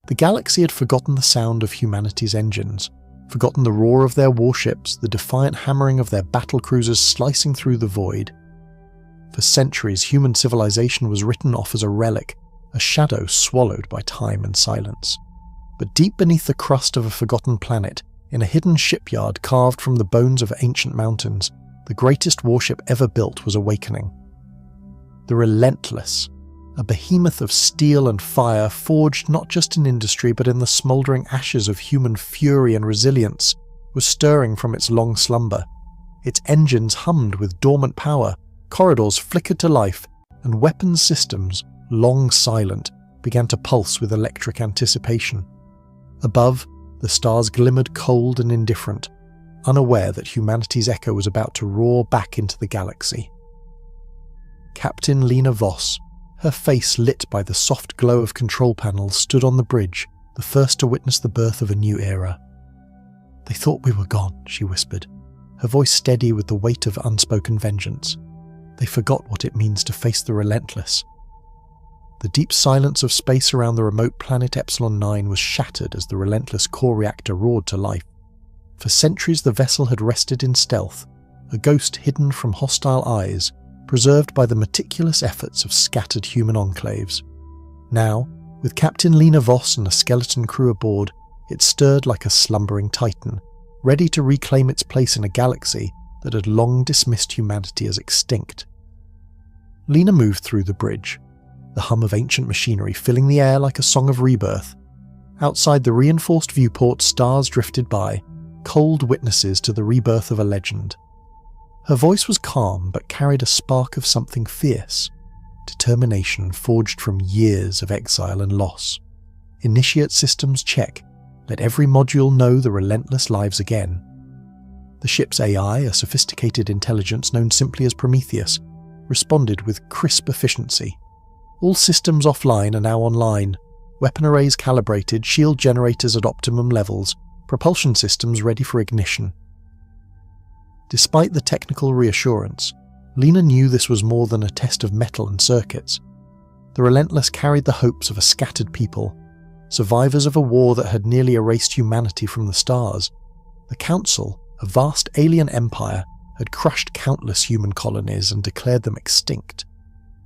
The galaxy had forgotten the sound of humanity's engines, forgotten the roar of their warships, the defiant hammering of their battlecruisers slicing through the void. For centuries, human civilization was written off as a relic, a shadow swallowed by time and silence. But deep beneath the crust of a forgotten planet, in a hidden shipyard carved from the bones of ancient mountains, the greatest warship ever built was awakening. The Relentless, a behemoth of steel and fire forged not just in industry but in the smouldering ashes of human fury and resilience, was stirring from its long slumber. Its engines hummed with dormant power, corridors flickered to life, and weapons systems, long silent, began to pulse with electric anticipation. Above, the stars glimmered cold and indifferent, unaware that humanity's echo was about to roar back into the galaxy. Captain Lena Voss, her face lit by the soft glow of control panels, stood on the bridge, the first to witness the birth of a new era. "They thought we were gone," she whispered, her voice steady with the weight of unspoken vengeance. "They forgot what it means to face the Relentless." The deep silence of space around the remote planet Epsilon 9 was shattered as the Relentless core reactor roared to life. For centuries the vessel had rested in stealth, a ghost hidden from hostile eyes, preserved by the meticulous efforts of scattered human enclaves. Now, with Captain Lena Voss and a skeleton crew aboard, it stirred like a slumbering titan, ready to reclaim its place in a galaxy that had long dismissed humanity as extinct. Lena moved through the bridge, the hum of ancient machinery filling the air like a song of rebirth. Outside the reinforced viewport, stars drifted by, cold witnesses to the rebirth of a legend. Her voice was calm but carried a spark of something fierce, determination forged from years of exile and loss. Initiate systems check. Let every module know the Relentless lives again. The ship's AI, a sophisticated intelligence known simply as Prometheus, responded with crisp efficiency. All systems offline are now online, weapon arrays calibrated, shield generators at optimum levels, propulsion systems ready for ignition. Despite the technical reassurance, Lena knew this was more than a test of metal and circuits. The Relentless carried the hopes of a scattered people, survivors of a war that had nearly erased humanity from the stars. The Council, a vast alien empire, had crushed countless human colonies and declared them extinct.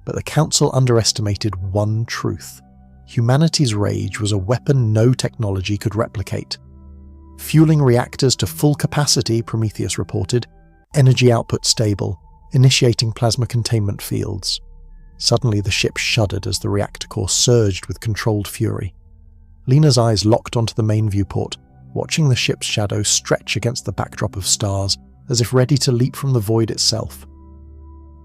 But the Council underestimated one truth. Humanity's rage was a weapon no technology could replicate. Fueling reactors to full capacity, Prometheus reported, energy output stable, initiating plasma containment fields. Suddenly the ship shuddered as the reactor core surged with controlled fury. Lena's eyes locked onto the main viewport, watching the ship's shadow stretch against the backdrop of stars, as if ready to leap from the void itself.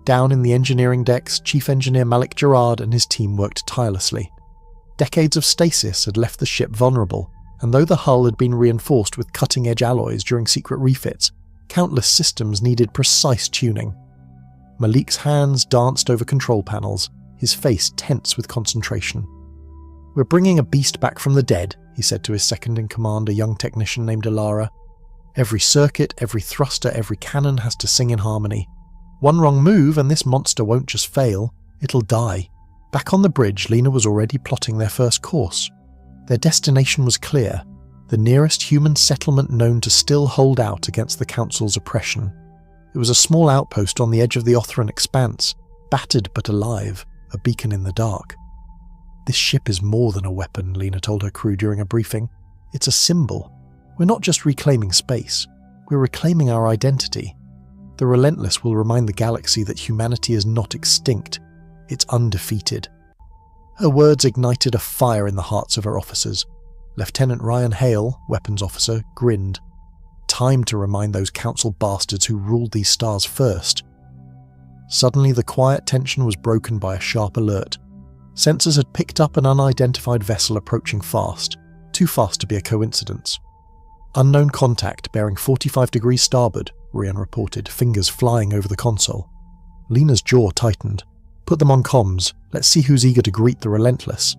Down in the engineering decks, Chief Engineer Malik Gerard and his team worked tirelessly. Decades of stasis had left the ship vulnerable, and though the hull had been reinforced with cutting-edge alloys during secret refits, countless systems needed precise tuning. Malik's hands danced over control panels, his face tense with concentration. "We're bringing a beast back from the dead," he said to his second-in-command, a young technician named Alara. "Every circuit, every thruster, every cannon has to sing in harmony. One wrong move and this monster won't just fail, it'll die." Back on the bridge, Lena was already plotting their first course. Their destination was clear, the nearest human settlement known to still hold out against the Council's oppression. It was a small outpost on the edge of the Othran expanse, battered but alive, a beacon in the dark. "This ship is more than a weapon," Lena told her crew during a briefing. "It's a symbol. We're not just reclaiming space, we're reclaiming our identity. The Relentless will remind the galaxy that humanity is not extinct, it's undefeated." Her words ignited a fire in the hearts of her officers. Lieutenant Ryan Hale, weapons officer, grinned. Time to remind those Council bastards who ruled these stars first. Suddenly the quiet tension was broken by a sharp alert. Sensors had picked up an unidentified vessel approaching fast, too fast to be a coincidence. "Unknown contact bearing 45 degrees starboard," Rian reported, fingers flying over the console. Lena's jaw tightened. "Put them on comms, let's see who's eager to greet the Relentless."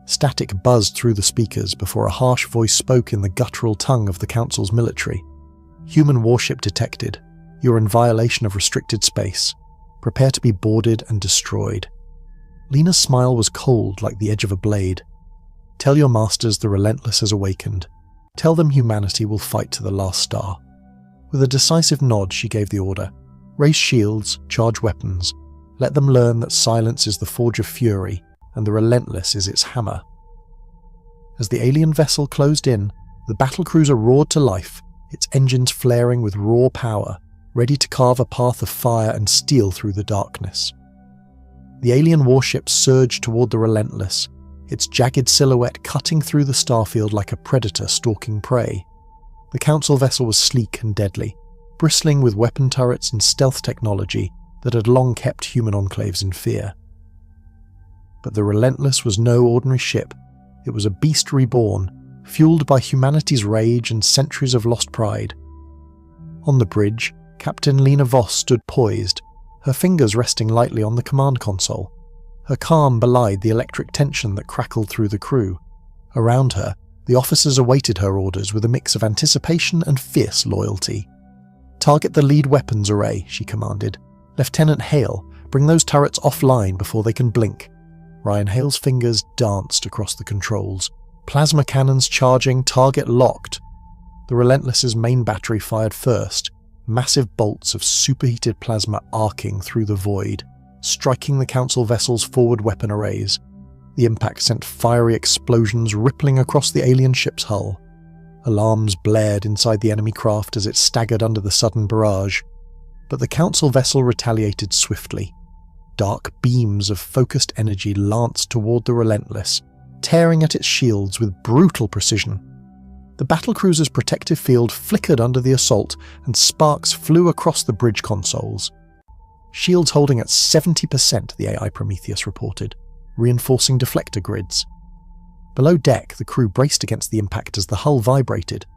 Static buzzed through the speakers before a harsh voice spoke in the guttural tongue of the Council's military. "Human warship detected. You're in violation of restricted space. Prepare to be boarded and destroyed." Lena's smile was cold like the edge of a blade. Tell your masters the Relentless has awakened. Tell them humanity will fight to the last star." With a decisive nod, she gave the order. "Raise shields, charge weapons. Let them learn that silence is the forge of fury, and the Relentless is its hammer." As the alien vessel closed in, the battlecruiser roared to life, its engines flaring with raw power, ready to carve a path of fire and steel through the darkness. The alien warship surged toward the Relentless, its jagged silhouette cutting through the starfield like a predator stalking prey. The Council vessel was sleek and deadly, bristling with weapon turrets and stealth technology that had long kept human enclaves in fear. But the Relentless was no ordinary ship. It was a beast reborn, fueled by humanity's rage and centuries of lost pride. On the bridge, Captain Lena Voss stood poised, her fingers resting lightly on the command console. Her calm belied the electric tension that crackled through the crew. Around her, the officers awaited her orders with a mix of anticipation and fierce loyalty. "Target the lead weapons array," she commanded. "Lieutenant Hale, bring those turrets offline before they can blink." Ryan Hale's fingers danced across the controls. Plasma cannons charging, target locked. The Relentless's main battery fired first, massive bolts of superheated plasma arcing through the void, striking the Council vessel's forward weapon arrays. The impact sent fiery explosions rippling across the alien ship's hull. Alarms blared inside the enemy craft as it staggered under the sudden barrage. But the Council vessel retaliated swiftly. Dark beams of focused energy lanced toward the Relentless, tearing at its shields with brutal precision. The battlecruiser's protective field flickered under the assault, and sparks flew across the bridge consoles. Shields holding at 70%, the AI Prometheus reported, reinforcing deflector grids. Below deck, the crew braced against the impact as the hull vibrated.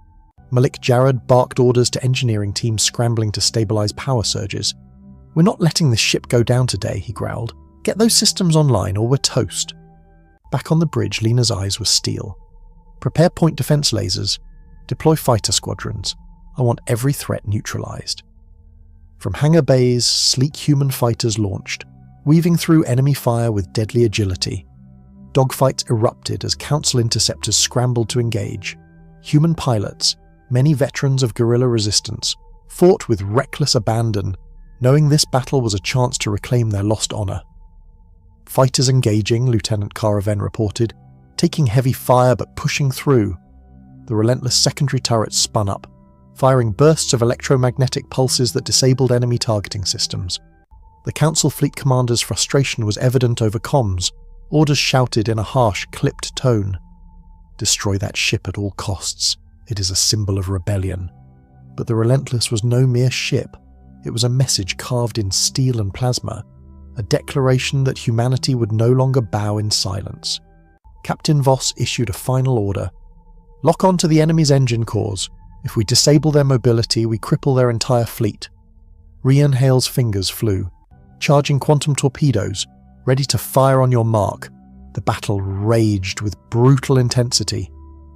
Malik Jarrod barked orders to engineering teams scrambling to stabilize power surges. "We're not letting this ship go down today," he growled. "Get those systems online or we're toast." Back on the bridge, Lena's eyes were steel. "Prepare point defense lasers. Deploy fighter squadrons. I want every threat neutralized." From hangar bays, sleek human fighters launched, weaving through enemy fire with deadly agility. Dogfights erupted as Council interceptors scrambled to engage. Human pilots, many veterans of guerrilla resistance, fought with reckless abandon, knowing this battle was a chance to reclaim their lost honor. "Fighters engaging," Lieutenant Caraven reported, taking heavy fire but pushing through. The Relentless secondary turrets spun up, firing bursts of electromagnetic pulses that disabled enemy targeting systems. The Council fleet commander's frustration was evident over comms, orders shouted in a harsh, clipped tone. "Destroy that ship at all costs. It is a symbol of rebellion." But the Relentless was no mere ship. It was a message carved in steel and plasma, a declaration that humanity would no longer bow in silence. Captain Voss issued a final order. "Lock on to the enemy's engine cores. If we disable their mobility, we cripple their entire fleet." Rian Hale's fingers flew, charging quantum torpedoes, ready to fire on your mark. The battle raged with brutal intensity.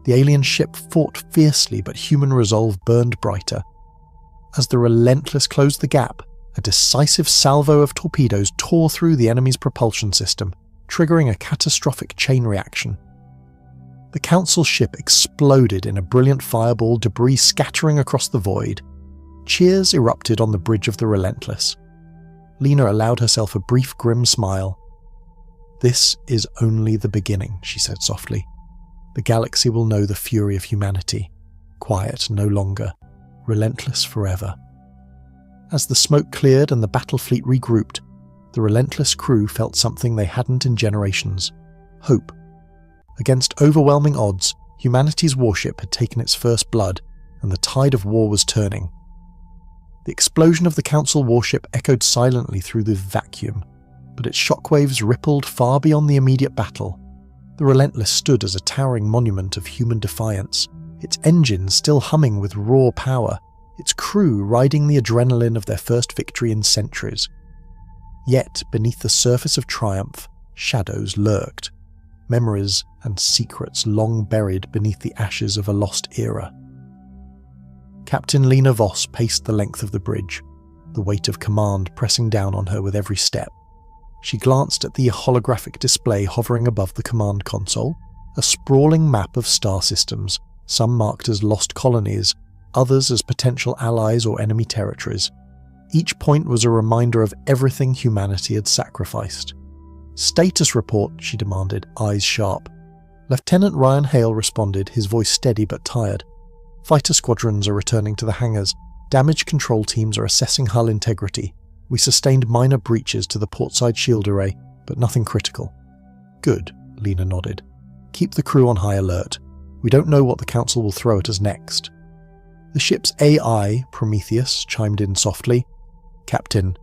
The alien ship fought fiercely, but human resolve burned brighter. As the Relentless closed the gap, a decisive salvo of torpedoes tore through the enemy's propulsion system, triggering a catastrophic chain reaction. The Council ship exploded in a brilliant fireball, debris scattering across the void. Cheers erupted on the bridge of the Relentless. Lena allowed herself a brief grim smile. "This is only the beginning," she said softly. "The galaxy will know the fury of humanity. Quiet no longer. Relentless forever." As the smoke cleared and the battle fleet regrouped, the Relentless crew felt something they hadn't in generations: hope. Against overwhelming odds, humanity's warship had taken its first blood, and the tide of war was turning. The explosion of the Council warship echoed silently through the vacuum, but its shockwaves rippled far beyond the immediate battle. The Relentless stood as a towering monument of human defiance, its engines still humming with raw power, its crew riding the adrenaline of their first victory in centuries. Yet, beneath the surface of triumph, shadows lurked, memories and secrets long buried beneath the ashes of a lost era. Captain Lena Voss paced the length of the bridge, the weight of command pressing down on her with every step. She glanced at the holographic display hovering above the command console, a sprawling map of star systems, some marked as lost colonies, others as potential allies or enemy territories. Each point was a reminder of everything humanity had sacrificed. "Status report," she demanded, eyes sharp. Lieutenant Ryan Hale responded, his voice steady but tired. "Fighter squadrons are returning to the hangars. Damage control teams are assessing hull integrity. We sustained minor breaches to the portside shield array, but nothing critical." "Good," Lena nodded. "Keep the crew on high alert. We don't know what the Council will throw at us next." The ship's AI, Prometheus, chimed in softly. "Captain,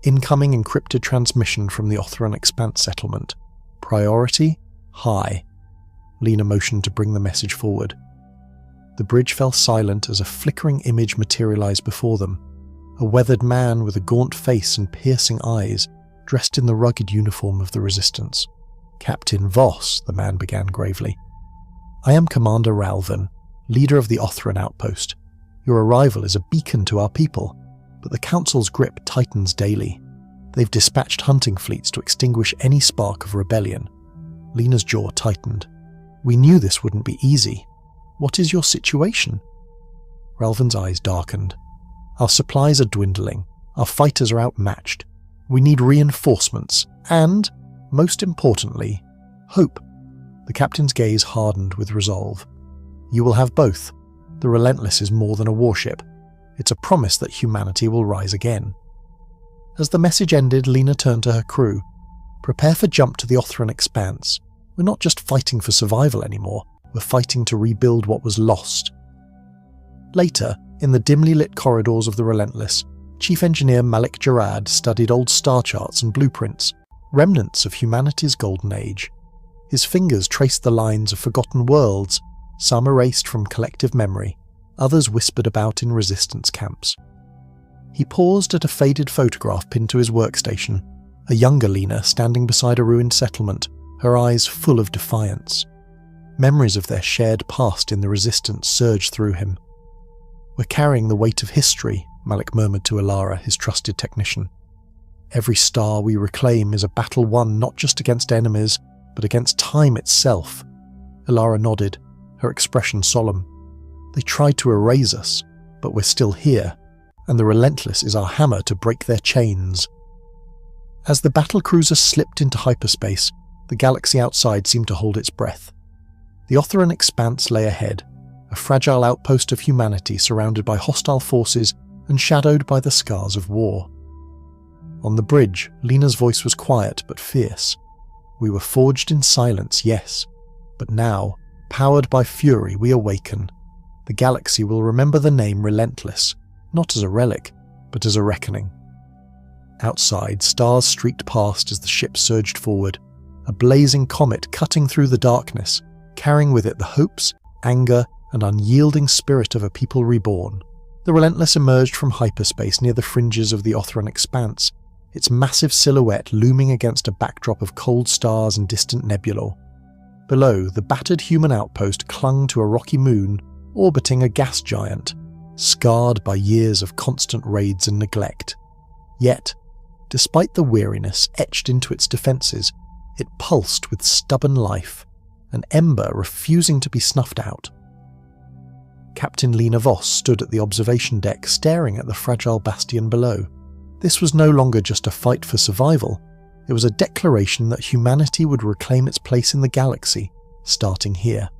incoming encrypted transmission from the Othran Expanse settlement. Priority? High." Lena motioned to bring the message forward. The bridge fell silent as a flickering image materialized before them. A weathered man with a gaunt face and piercing eyes, dressed in the rugged uniform of the Resistance. "Captain Voss," the man began gravely. "I am Commander Ralvan, leader of the Othran outpost. Your arrival is a beacon to our people, but the Council's grip tightens daily. They've dispatched hunting fleets to extinguish any spark of rebellion." Lena's jaw tightened. "We knew this wouldn't be easy. What is your situation?" Ralvan's eyes darkened. "Our supplies are dwindling. Our fighters are outmatched. We need reinforcements and, most importantly, hope." The captain's gaze hardened with resolve. "You will have both. The Relentless is more than a warship. It's a promise that humanity will rise again." As the message ended, Lena turned to her crew. "Prepare for jump to the Othran Expanse. We're not just fighting for survival anymore. We're fighting to rebuild what was lost." Later, in the dimly lit corridors of the Relentless, Chief Engineer Malik Jarad studied old star charts and blueprints, remnants of humanity's golden age. His fingers traced the lines of forgotten worlds, some erased from collective memory, others whispered about in resistance camps. He paused at a faded photograph pinned to his workstation, a younger Lena standing beside a ruined settlement, her eyes full of defiance. Memories of their shared past in the Resistance surged through him. "We're carrying the weight of history," Malik murmured to Alara, his trusted technician. "Every star we reclaim is a battle won not just against enemies, but against time itself." Alara nodded, her expression solemn. "They tried to erase us, but we're still here, and the Relentless is our hammer to break their chains." As the Battlecruiser slipped into hyperspace, the galaxy outside seemed to hold its breath. The Othran Expanse lay ahead, a fragile outpost of humanity surrounded by hostile forces and shadowed by the scars of war. On the bridge, Lena's voice was quiet but fierce. "We were forged in silence, yes, but now, powered by fury, we awaken. The galaxy will remember the name Relentless, not as a relic, but as a reckoning." Outside, stars streaked past as the ship surged forward, a blazing comet cutting through the darkness, carrying with it the hopes, anger, and unyielding spirit of a people reborn. The Relentless emerged from hyperspace near the fringes of the Othran Expanse, its massive silhouette looming against a backdrop of cold stars and distant nebulae. Below, the battered human outpost clung to a rocky moon, orbiting a gas giant, scarred by years of constant raids and neglect. Yet, despite the weariness etched into its defences, it pulsed with stubborn life, an ember refusing to be snuffed out. Captain Lena Voss stood at the observation deck staring at the fragile bastion below. This was no longer just a fight for survival, it was a declaration that humanity would reclaim its place in the galaxy, starting here.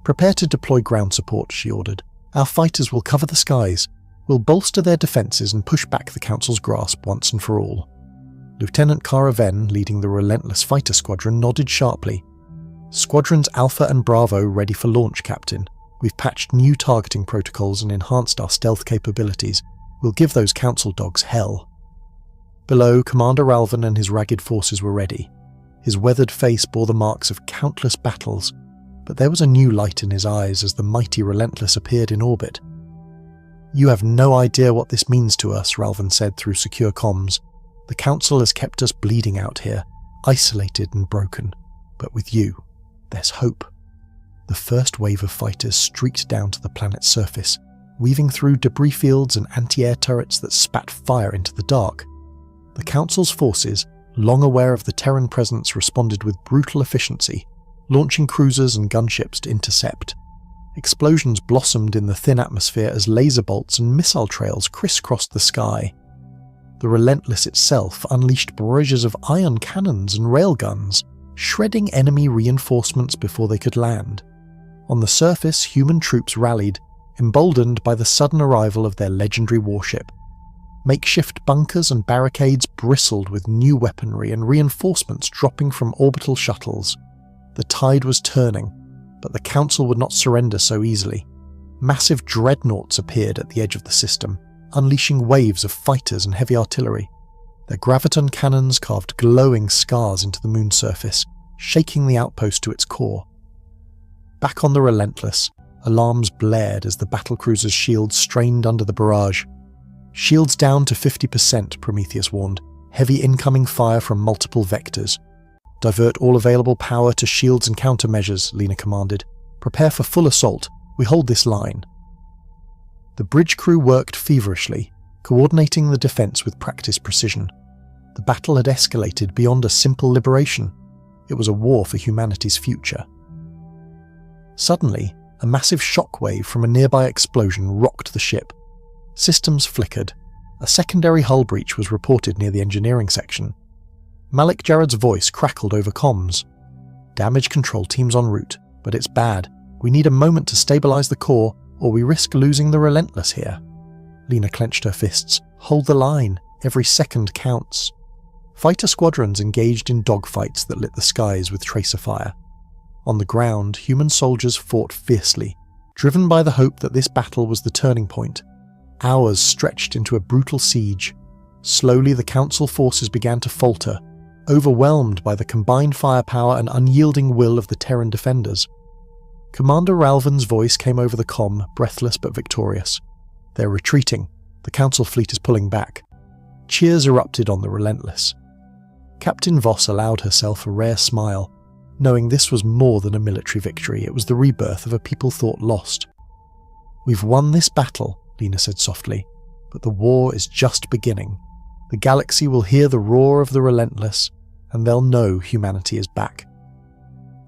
"Prepare to deploy ground support," she ordered. "Our fighters will cover the skies. We'll bolster their defences and push back the Council's grasp once and for all." Lieutenant Cara Venn, leading the Relentless fighter squadron, nodded sharply. "Squadrons Alpha and Bravo ready for launch, Captain. We've patched new targeting protocols and enhanced our stealth capabilities. We'll give those Council dogs hell." Below, Commander Ralvan and his ragged forces were ready. His weathered face bore the marks of countless battles, but there was a new light in his eyes as the mighty Relentless appeared in orbit. "You have no idea what this means to us," Ralvan said through secure comms. "The Council has kept us bleeding out here, isolated and broken. But with you, there's hope." The first wave of fighters streaked down to the planet's surface, weaving through debris fields and anti-air turrets that spat fire into the dark. The Council's forces, long aware of the Terran presence, responded with brutal efficiency, launching cruisers and gunships to intercept. Explosions blossomed in the thin atmosphere as laser bolts and missile trails crisscrossed the sky. The Relentless itself unleashed barrages of ion cannons and railguns, shredding enemy reinforcements before they could land. On the surface, human troops rallied, emboldened by the sudden arrival of their legendary warship. Makeshift bunkers and barricades bristled with new weaponry and reinforcements dropping from orbital shuttles. The tide was turning, but the Council would not surrender so easily. Massive dreadnoughts appeared at the edge of the system, unleashing waves of fighters and heavy artillery. Their graviton cannons carved glowing scars into the moon's surface, shaking the outpost to its core. Back on the Relentless, alarms blared as the battlecruiser's shields strained under the barrage. "Shields down to 50%, Prometheus warned. Heavy incoming fire from multiple vectors. "Divert all available power to shields and countermeasures," Lena commanded. "Prepare for full assault. We hold this line." The bridge crew worked feverishly, coordinating the defense with practiced precision. The battle had escalated beyond a simple liberation. It was a war for humanity's future. Suddenly, a massive shockwave from a nearby explosion rocked the ship. Systems flickered. A secondary hull breach was reported near the engineering section. Malik Jared's voice crackled over comms. "Damage control team's en route, but it's bad. We need a moment to stabilize the core, or we risk losing the Relentless here." Lena clenched her fists. "Hold the line. Every second counts." Fighter squadrons engaged in dogfights that lit the skies with tracer fire. On the ground, human soldiers fought fiercely, driven by the hope that this battle was the turning point. Hours stretched into a brutal siege. Slowly, the Council forces began to falter, overwhelmed by the combined firepower and unyielding will of the Terran defenders. Commander Ralvan's voice came over the comm, breathless but victorious. "They're retreating. The Council fleet is pulling back." Cheers erupted on the Relentless. Captain Voss allowed herself a rare smile, knowing this was more than a military victory. It was the rebirth of a people thought lost. "We've won this battle," Lena said softly, "but the war is just beginning. The galaxy will hear the roar of the Relentless, and they'll know humanity is back."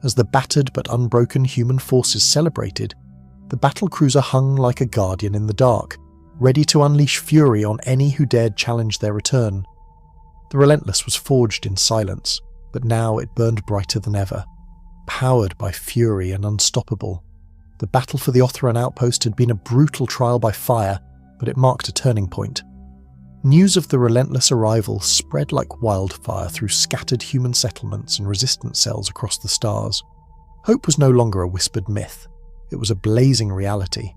As the battered but unbroken human forces celebrated, the battlecruiser hung like a guardian in the dark, ready to unleash fury on any who dared challenge their return. The Relentless was forged in silence, but now it burned brighter than ever, powered by fury and unstoppable. The battle for the Otheran outpost had been a brutal trial by fire, but it marked a turning point. News of the Relentless arrival spread like wildfire through scattered human settlements and resistance cells across the stars. Hope was no longer a whispered myth. It was a blazing reality.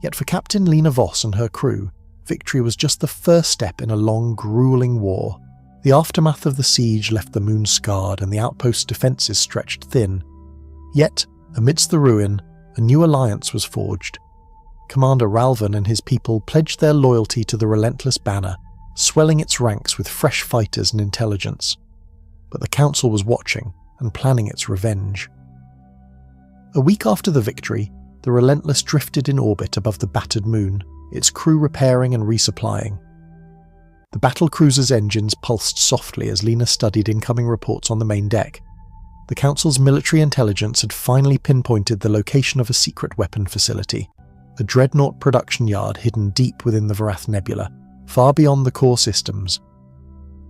Yet for Captain Lena Voss and her crew, victory was just the first step in a long, grueling war. The aftermath of the siege left the moon scarred and the outpost's defences stretched thin. Yet, amidst the ruin, a new alliance was forged. Commander Ralvan and his people pledged their loyalty to the Relentless banner, swelling its ranks with fresh fighters and intelligence. But the Council was watching and planning its revenge. A week after the victory, the Relentless drifted in orbit above the battered moon, its crew repairing and resupplying. The battlecruiser's engines pulsed softly as Lena studied incoming reports on the main deck. The Council's military intelligence had finally pinpointed the location of a secret weapon facility, a dreadnought production yard hidden deep within the Varath Nebula, far beyond the core systems.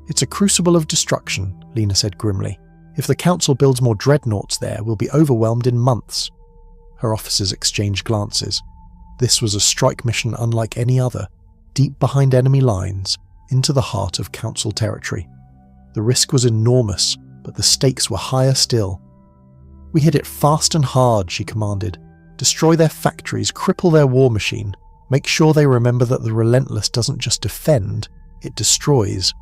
"It's a crucible of destruction," Lena said grimly. "If the Council builds more dreadnoughts there, we'll be overwhelmed in months." Her officers exchanged glances. This was a strike mission unlike any other, deep behind enemy lines, into the heart of Council territory. The risk was enormous, but the stakes were higher still. "We hit it fast and hard," she commanded. "Destroy their factories, cripple their war machine. Make sure they remember that the Relentless doesn't just defend, it destroys."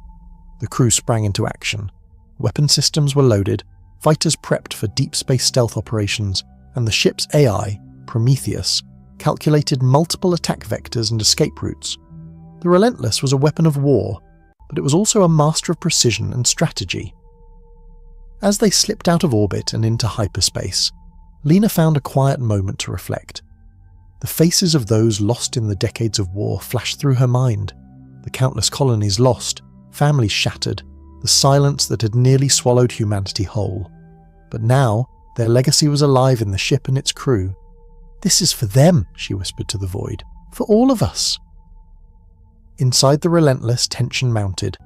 The crew sprang into action. Weapon systems were loaded, fighters prepped for deep space stealth operations, and the ship's AI, Prometheus, calculated multiple attack vectors and escape routes. The Relentless was a weapon of war, but it was also a master of precision and strategy. As they slipped out of orbit and into hyperspace, Lena found a quiet moment to reflect. The faces of those lost in the decades of war flashed through her mind. The countless colonies lost, families shattered, the silence that had nearly swallowed humanity whole. But now, Their legacy was alive in the ship and its crew. "This is for them," she whispered to the void. "For all of us." Inside the Relentless, tension mounted.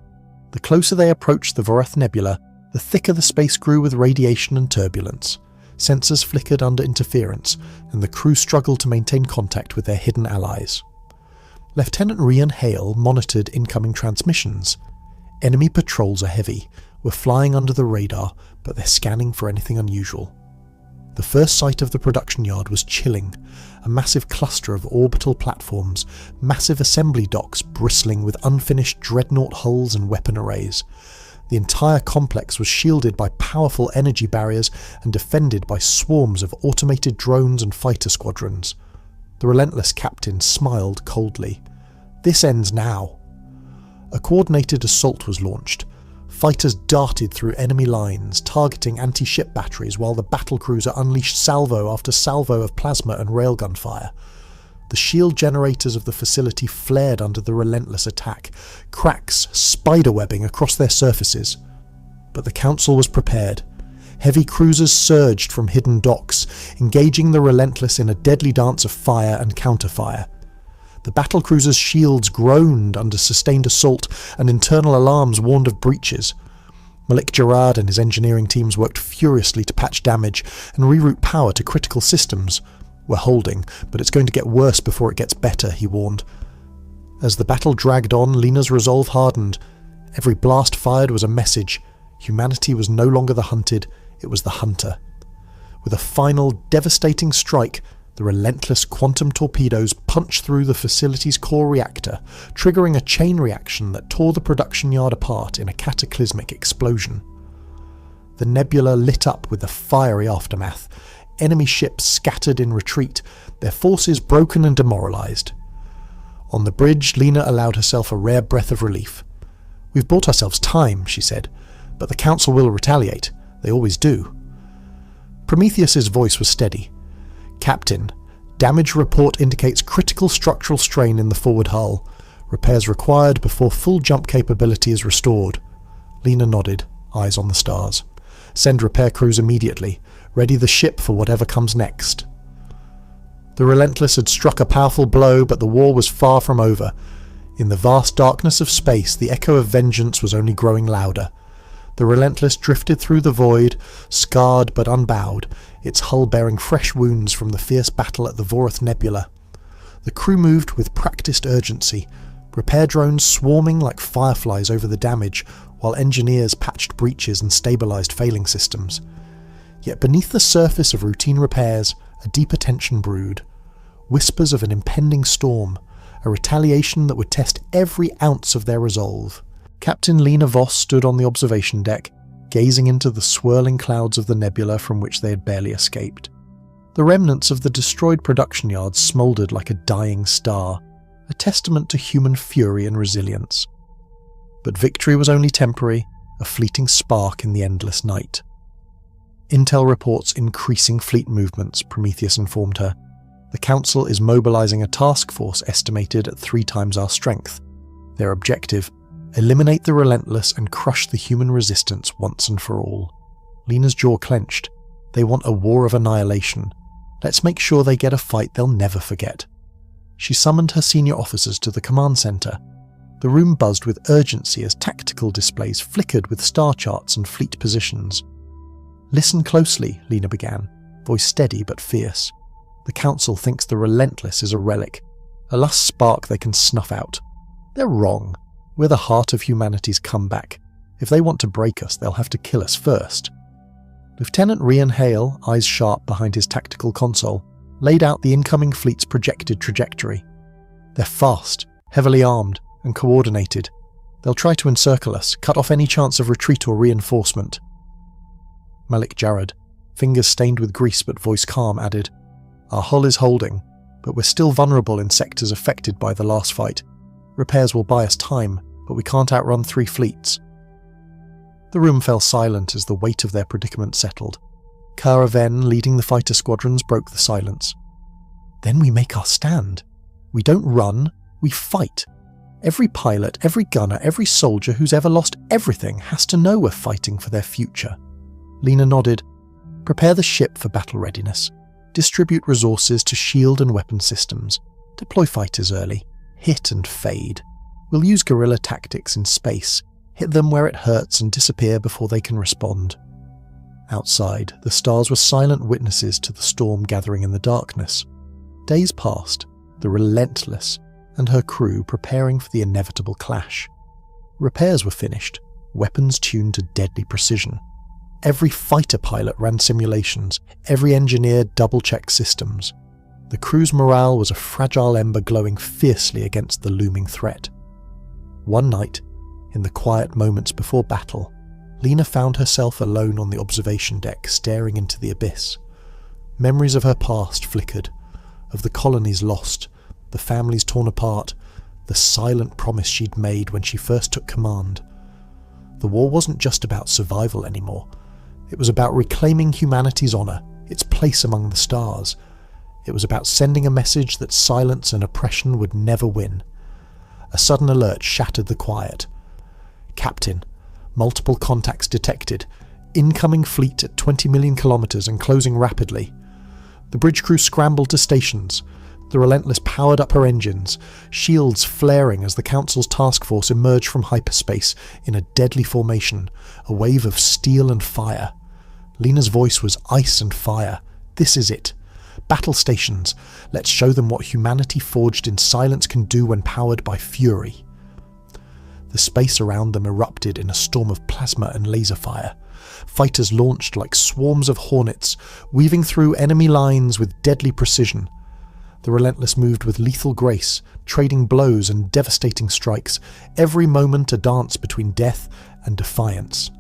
The closer they approached the Vorath Nebula, the thicker the space grew with radiation and turbulence. Sensors flickered under interference, and the crew struggled to maintain contact with their hidden allies. Lieutenant Rian Hale monitored incoming transmissions. Enemy patrols are heavy. We're flying under the radar, but they're scanning for anything unusual. The first sight of the production yard was chilling. A massive cluster of orbital platforms, massive assembly docks bristling with unfinished dreadnought hulls and weapon arrays. The entire complex was shielded by powerful energy barriers and defended by swarms of automated drones and fighter squadrons. The Relentless captain smiled coldly. "This ends now." A coordinated assault was launched. Fighters darted through enemy lines, targeting anti-ship batteries while the Battlecruiser unleashed salvo after salvo of plasma and railgun fire. The shield generators of the facility flared under the Relentless attack, cracks spiderwebbing across their surfaces. But the Council was prepared. Heavy cruisers surged from hidden docks, engaging the Relentless in a deadly dance of fire and counterfire. The Battlecruiser's shields groaned under sustained assault, and internal alarms warned of breaches. Malik Gerard and his engineering teams worked furiously to patch damage and reroute power to critical systems. "We're holding, but it's going to get worse before it gets better," he warned. As the battle dragged on, Lena's resolve hardened. Every blast fired was a message. Humanity was no longer the hunted, it was the hunter. With a final, devastating strike, the Relentless quantum torpedoes punched through the facility's core reactor, triggering a chain reaction that tore the production yard apart in a cataclysmic explosion. The nebula lit up with a fiery aftermath. Enemy ships scattered in retreat, their forces broken and demoralised. On the bridge, Lena allowed herself a rare breath of relief. "We've bought ourselves time," she said, "but the Council will retaliate. They always do." Prometheus's voice was steady. "Captain, damage report indicates critical structural strain in the forward hull. Repairs required before full jump capability is restored." Lena nodded, eyes on the stars. "Send repair crews immediately. Ready the ship for whatever comes next." The Relentless had struck a powerful blow, but the war was far from over. In the vast darkness of space, the echo of vengeance was only growing louder. The Relentless drifted through the void, scarred but unbowed, its hull bearing fresh wounds from the fierce battle at the Vorath Nebula. The crew moved with practiced urgency, repair drones swarming like fireflies over the damage, while engineers patched breaches and stabilized failing systems. Yet beneath the surface of routine repairs, a deeper tension brewed. Whispers of an impending storm, a retaliation that would test every ounce of their resolve. Captain Lena Voss stood on the observation deck, gazing into the swirling clouds of the nebula from which they had barely escaped. The remnants of the destroyed production yard smouldered like a dying star, a testament to human fury and resilience. But victory was only temporary, a fleeting spark in the endless night. "Intel reports increasing fleet movements," Prometheus informed her. "The Council is mobilizing a task force estimated at 3 times our strength. Their objective: eliminate the Relentless and crush the human resistance once and for all." Lena's jaw clenched. "They want a war of annihilation. Let's make sure they get a fight they'll never forget." She summoned her senior officers to the command center. The room buzzed with urgency as tactical displays flickered with star charts and fleet positions. "Listen closely," Lena began, voice steady but fierce. "The Council thinks the Relentless is a relic, a last spark they can snuff out. They're wrong. We're the heart of humanity's comeback. If they want to break us, they'll have to kill us first." Lieutenant Rian Hale, eyes sharp behind his tactical console, laid out the incoming fleet's projected trajectory. "They're fast, heavily armed, and coordinated. They'll try to encircle us, cut off any chance of retreat or reinforcement." Malik Jarrad, fingers stained with grease but voice calm, added, "Our hull is holding, but we're still vulnerable in sectors affected by the last fight. Repairs will buy us time, but we can't outrun 3 fleets." The room fell silent as the weight of their predicament settled. Kara Ven, leading the fighter squadrons, broke the silence. "Then we make our stand. We don't run, we fight. Every pilot, every gunner, every soldier who's ever lost everything has to know we're fighting for their future." Lena nodded. Prepare the ship for battle readiness. Distribute resources to shield and weapon systems. Deploy fighters early. Hit and fade. We'll use guerrilla tactics in space. Hit them where it hurts and disappear before they can respond. Outside, the stars were silent witnesses to the storm gathering in the darkness. Days passed, the Relentless and her crew preparing for the inevitable clash. Repairs were finished, weapons tuned to deadly precision. Every fighter pilot ran simulations, every engineer double-checked systems. The crew's morale was a fragile ember glowing fiercely against the looming threat. One night, in the quiet moments before battle, Lena found herself alone on the observation deck staring into the abyss. Memories of her past flickered, of the colonies lost, the families torn apart, the silent promise she'd made when she first took command. The war wasn't just about survival anymore. It was about reclaiming humanity's honour, its place among the stars. It was about sending a message that silence and oppression would never win. A sudden alert shattered the quiet. Captain, multiple contacts detected. Incoming fleet at 20 million kilometres and closing rapidly. The bridge crew scrambled to stations. The Relentless powered up her engines, shields flaring as the Council's task force emerged from hyperspace in a deadly formation, a wave of steel and fire. Lena's voice was ice and fire. This is it. Battle stations. Let's show them what humanity forged in silence can do when powered by fury. The space around them erupted in a storm of plasma and laser fire. Fighters launched like swarms of hornets, weaving through enemy lines with deadly precision. The Relentless moved with lethal grace, trading blows and devastating strikes, every moment a dance between death and defiance.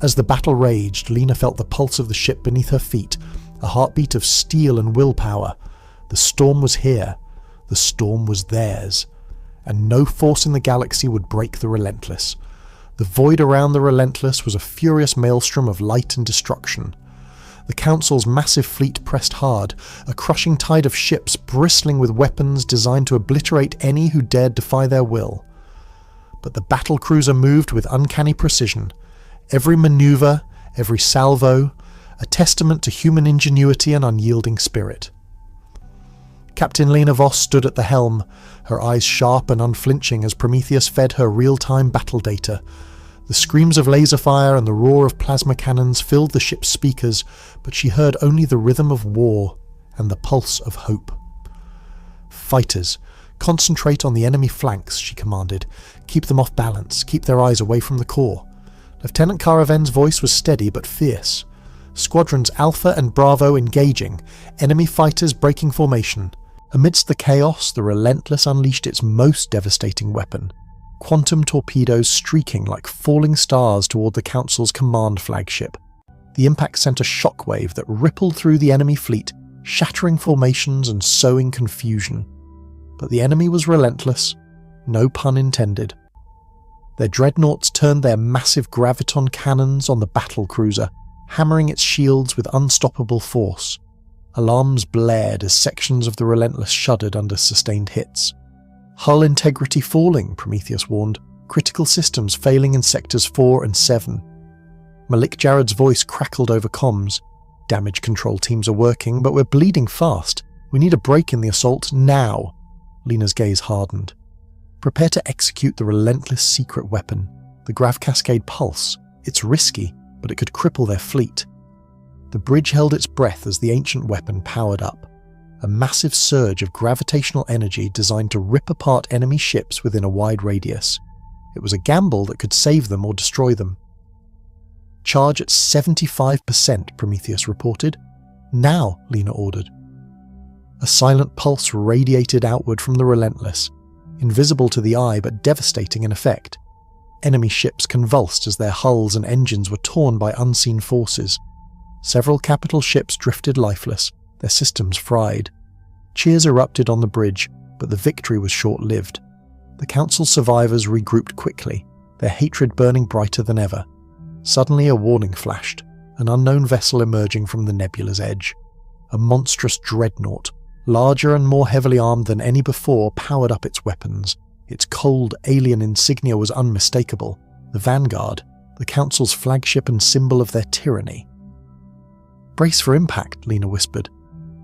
As the battle raged, Lena felt the pulse of the ship beneath her feet, a heartbeat of steel and willpower. The storm was here. The storm was theirs. And no force in the galaxy would break the Relentless. The void around the Relentless was a furious maelstrom of light and destruction. The Council's massive fleet pressed hard, a crushing tide of ships bristling with weapons designed to obliterate any who dared defy their will. But the Battlecruiser moved with uncanny precision. Every maneuver, every salvo, a testament to human ingenuity and unyielding spirit. Captain Lena Voss stood at the helm, her eyes sharp and unflinching as Prometheus fed her real-time battle data. The screams of laser fire and the roar of plasma cannons filled the ship's speakers, but she heard only the rhythm of war and the pulse of hope. Fighters, concentrate on the enemy flanks, she commanded. Keep them off balance, keep their eyes away from the core. Lieutenant Caraven's voice was steady but fierce. Squadrons Alpha and Bravo engaging, enemy fighters breaking formation. Amidst the chaos, the Relentless unleashed its most devastating weapon. Quantum torpedoes streaking like falling stars toward the Council's command flagship. The impact sent a shockwave that rippled through the enemy fleet, shattering formations and sowing confusion. But the enemy was relentless, no pun intended. Their dreadnoughts turned their massive graviton cannons on the Battlecruiser, hammering its shields with unstoppable force. Alarms blared as sections of the Relentless shuddered under sustained hits. Hull integrity falling, Prometheus warned. Critical systems failing in sectors 4 and 7. Malik Jared's voice crackled over comms. Damage control teams are working, but we're bleeding fast. We need a break in the assault now. Lena's gaze hardened. Prepare to execute the Relentless secret weapon, the Grav Cascade Pulse. It's risky, but it could cripple their fleet. The bridge held its breath as the ancient weapon powered up. A massive surge of gravitational energy designed to rip apart enemy ships within a wide radius. It was a gamble that could save them or destroy them. Charge at 75%, Prometheus reported. Now, Lena ordered. A silent pulse radiated outward from the Relentless, invisible to the eye but devastating in effect. Enemy ships convulsed as their hulls and engines were torn by unseen forces. Several capital ships drifted lifeless, their systems fried. Cheers erupted on the bridge, but the victory was short-lived. The Council survivors regrouped quickly, their hatred burning brighter than ever. Suddenly a warning flashed, an unknown vessel emerging from the nebula's edge. A monstrous dreadnought, larger and more heavily armed than any before, powered up its weapons. Its cold, alien insignia was unmistakable. The Vanguard, the Council's flagship and symbol of their tyranny. "Brace for impact," Lena whispered.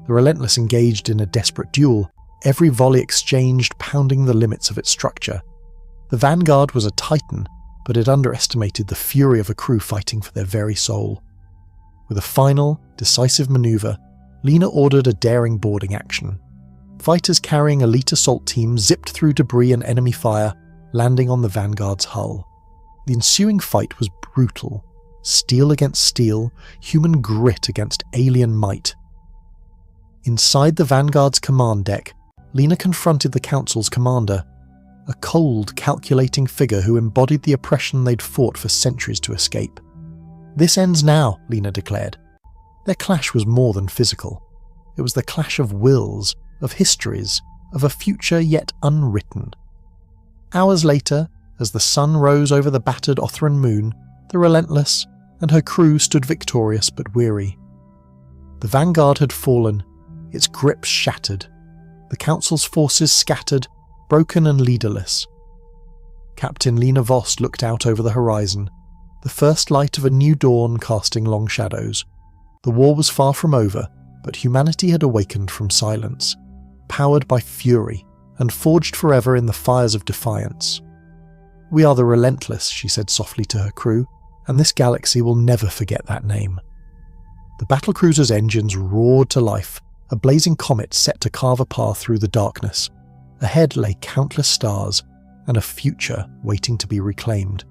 The Relentless engaged in a desperate duel, every volley exchanged pounding the limits of its structure. The Vanguard was a titan, but it underestimated the fury of a crew fighting for their very soul. With a final, decisive maneuver, Lena ordered a daring boarding action. Fighters carrying elite assault teams zipped through debris and enemy fire, landing on the Vanguard's hull. The ensuing fight was brutal. Steel against steel, human grit against alien might. Inside the Vanguard's command deck, Lena confronted the Council's commander, a cold, calculating figure who embodied the oppression they'd fought for centuries to escape. "This ends now," Lena declared. Their clash was more than physical. It was the clash of wills, of histories, of a future yet unwritten. Hours later, as the sun rose over the battered Othran moon, the Relentless and her crew stood victorious but weary. The Vanguard had fallen, its grip shattered, the Council's forces scattered, broken and leaderless. Captain Lena Voss looked out over the horizon, the first light of a new dawn casting long shadows. The war was far from over, but humanity had awakened from silence, powered by fury, and forged forever in the fires of defiance. "We are the Relentless," she said softly to her crew, "and this galaxy will never forget that name." The Battlecruiser's engines roared to life, a blazing comet set to carve a path through the darkness. Ahead lay countless stars, and a future waiting to be reclaimed.